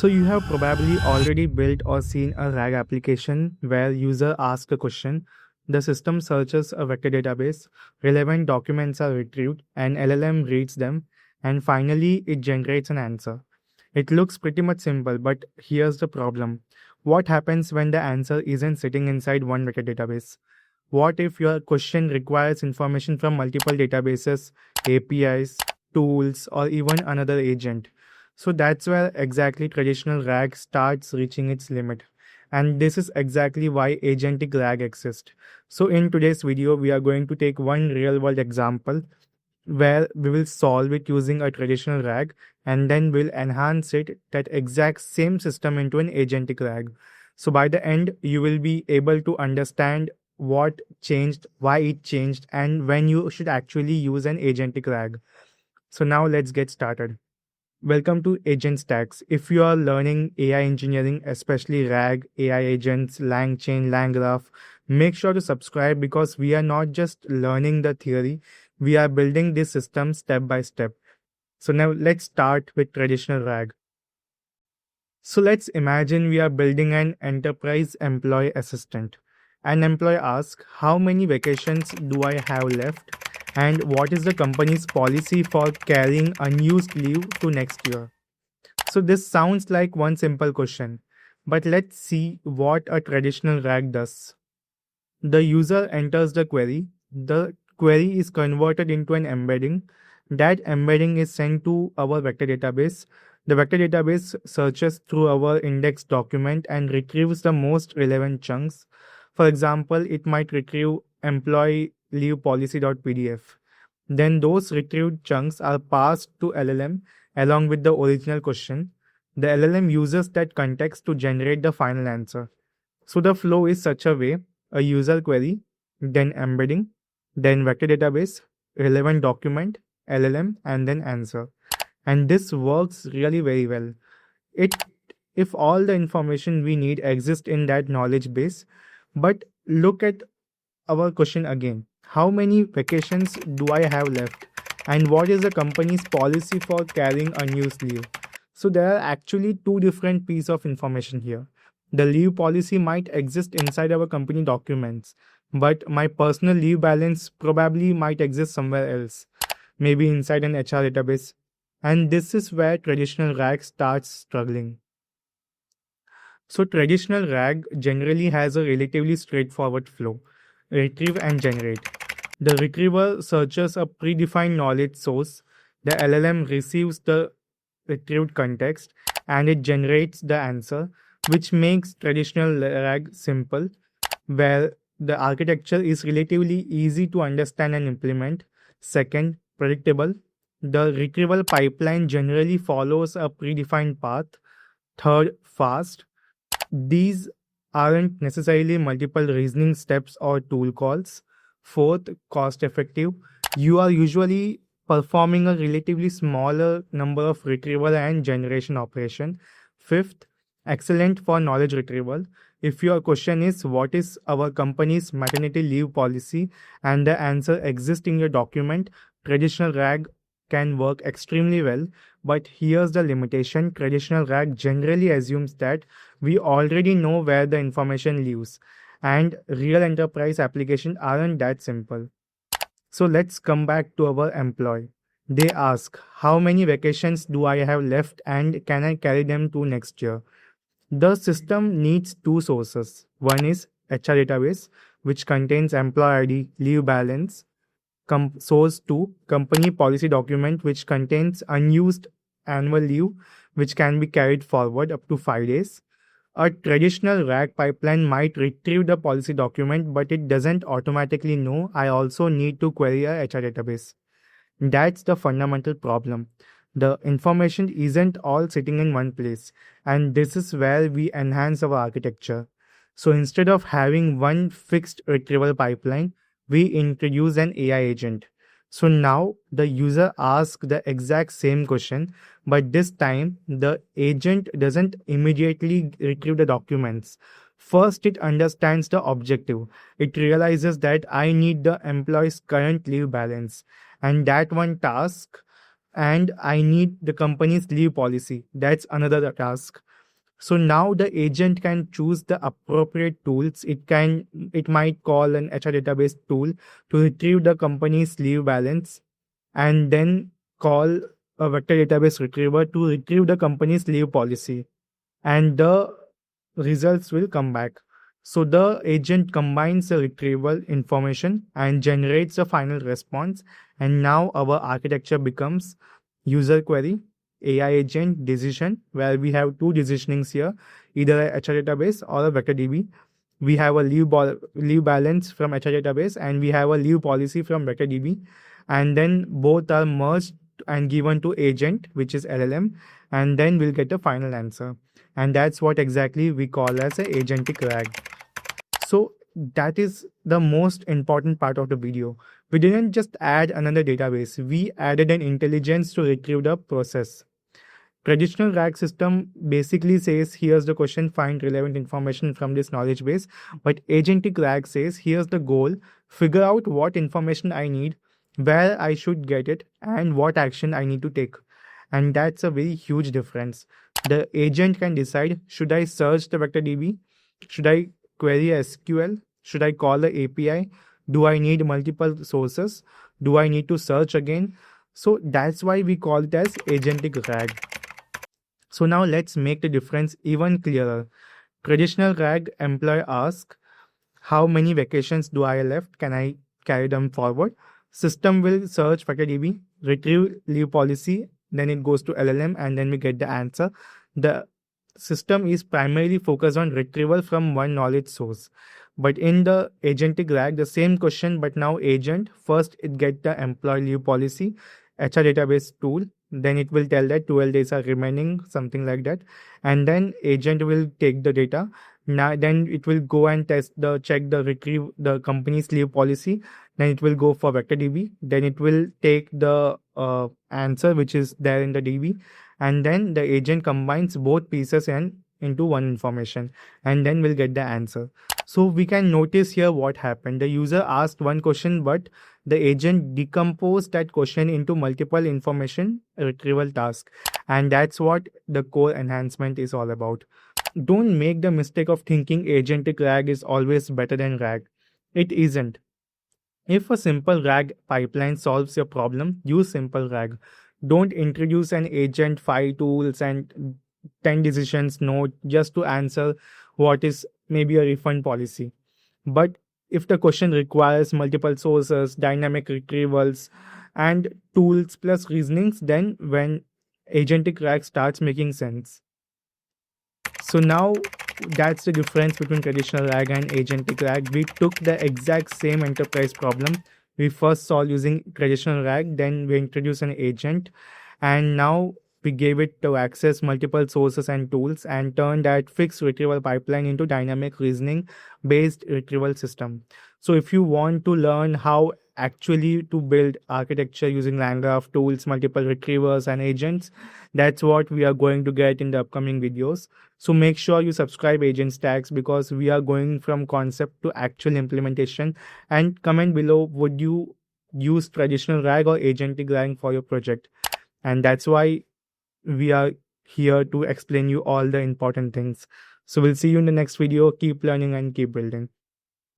So you have probably already built or seen a RAG application where user asks a question, the system searches a vector database, relevant documents are retrieved, and LLM reads them, and finally it generates an answer. It looks pretty much simple, but here's the problem. What happens when the answer isn't sitting inside one vector database? What if your question requires information from multiple databases, APIs, tools, or even another agent? So that's where exactly traditional RAG starts reaching its limit. And this is exactly why Agentic RAG exists. So in today's video, we are going to take one real world example where we will solve it using a traditional RAG and then we'll enhance it, that exact same system, into an agentic RAG. So by the end, you will be able to understand what changed, why it changed, and when you should actually use an agentic RAG. So now let's get started. Welcome to Agent Stacks. If you are learning AI engineering, especially RAG, AI agents, LangChain, LangGraph, make sure to subscribe because we are not just learning the theory, we are building this system step by step. So now let's start with traditional RAG. So let's imagine we are building an enterprise employee assistant. An employee asks, how many vacations do I have left? And what is the company's policy for carrying unused leave to next year? So this sounds like one simple question, but let's see what a traditional RAG does. The user enters the query is converted into an embedding. That embedding is sent to our vector database. The vector database searches through our index document and retrieves the most relevant chunks. For example, it might retrieve employee leave policy.pdf. Then those retrieved chunks are passed to LLM along with the original question. The LLM uses that context to generate the final answer. So the flow is such a way: a user query, then embedding, then vector database, relevant document, LLM, and then answer. And this works really very well. It if all the information we need exists in that knowledge base. But look at our question again. How many vacations do I have left? And what is the company's policy for carrying unused leave? So there are actually two different pieces of information here. The leave policy might exist inside our company documents, but my personal leave balance probably might exist somewhere else, maybe inside an HR database. And this is where traditional RAG starts struggling. So traditional RAG generally has a relatively straightforward flow: retrieve and generate. The retriever searches a predefined knowledge source, the LLM receives the retrieved context, and it generates the answer, which makes traditional RAG simple, where the architecture is relatively easy to understand and implement. Second, predictable. The retrieval pipeline generally follows a predefined path. Third, fast. These aren't necessarily multiple reasoning steps or tool calls. Fourth, cost effective. You are usually performing a relatively smaller number of retrieval and generation operation. Fifth, excellent for knowledge retrieval. If your question is what is our company's maternity leave policy and the answer exists in your document, traditional RAG can work extremely well. But here's the limitation: traditional RAG generally assumes that we already know where the information lives, and real enterprise applications aren't that simple. So let's come back to our employee. They ask, how many vacations do I have left and can I carry them to next year? The system needs two sources. One is HR database, which contains employee ID, leave balance. Source 2, company policy document, which contains unused annual leave, which can be carried forward up to 5 days. A traditional RAG pipeline might retrieve the policy document, but it doesn't automatically know I also need to query a HR database. That's the fundamental problem. The information isn't all sitting in one place, and this is where we enhance our architecture. So instead of having one fixed retrieval pipeline, we introduce an AI agent. So now the user asks the exact same question, but this time the agent doesn't immediately retrieve the documents. First, it understands the objective. It realizes that I need the employee's current leave balance, and that one task and I need the company's leave policy. That's another task. So now the agent can choose the appropriate tools. It might call an HR database tool to retrieve the company's leave balance, and then call a vector database retriever to retrieve the company's leave policy, and the results will come back. So the agent combines the retrieval information and generates a final response. And now our architecture becomes user query, AI agent, decision, where we have two decisionings here, either a HR database or a vector DB. We have a leave balance from HR database, and we have a leave policy from vector DB, and then both are merged and given to agent, which is LLM, and then we'll get a final answer. And that's what exactly we call as a agentic RAG. So that is the most important part of the video. We didn't just add another database, we added an intelligence to retrieve the process. Traditional RAG system basically says, here's the question, find relevant information from this knowledge base. But agentic RAG says, here's the goal, figure out what information I need, where I should get it, and what action I need to take. And that's a very huge difference. The agent can decide, should I search the vector DB? Should I query SQL? Should I call the API? Do I need multiple sources? Do I need to search again? So that's why we call it as agentic RAG. So now let's make the difference even clearer. Traditional RAG employee asks, how many vacations do I left? Can I carry them forward? System will search FactorDB, retrieve leave policy, then it goes to LLM, and then we get the answer. The system is primarily focused on retrieval from one knowledge source. But in the agentic RAG, the same question, but now agent, first it get the employee leave policy, HR database tool, then it will tell that 12 days are remaining, something like that, and then agent will take the data. Now then it will go and check the retrieve the company's leave policy, then it will go for vector DB, then it will take the answer which is there in the DB, and then the agent combines both pieces and into one information, and then we'll get the answer. So we can notice here what happened. The user asked one question, but the agent decomposed that question into multiple information retrieval tasks. And that's what the core enhancement is all about. Don't make the mistake of thinking agentic RAG is always better than RAG. It isn't. If a simple RAG pipeline solves your problem, use simple RAG. Don't introduce an agent, 5 tools, and 10 decisions node just to answer what is maybe a refund policy. But if the question requires multiple sources, dynamic retrievals, and tools plus reasonings, then when agentic RAG starts making sense. So now that's the difference between traditional RAG and agentic RAG. We took the exact same enterprise problem. We first solved using traditional RAG, then we introduced an agent, and now we gave it to access multiple sources and tools and turned that fixed retrieval pipeline into dynamic reasoning based retrieval system. So if you want to learn how actually to build architecture using LangGraph tools, multiple retrievers and agents, that's what we are going to get in the upcoming videos. So make sure you subscribe Agent Stacks, because we are going from concept to actual implementation. And comment below, would you use traditional RAG or agentic RAG for your project? And that's why we are here to explain you all the important things. So we'll see you in the next video. Keep learning and keep building.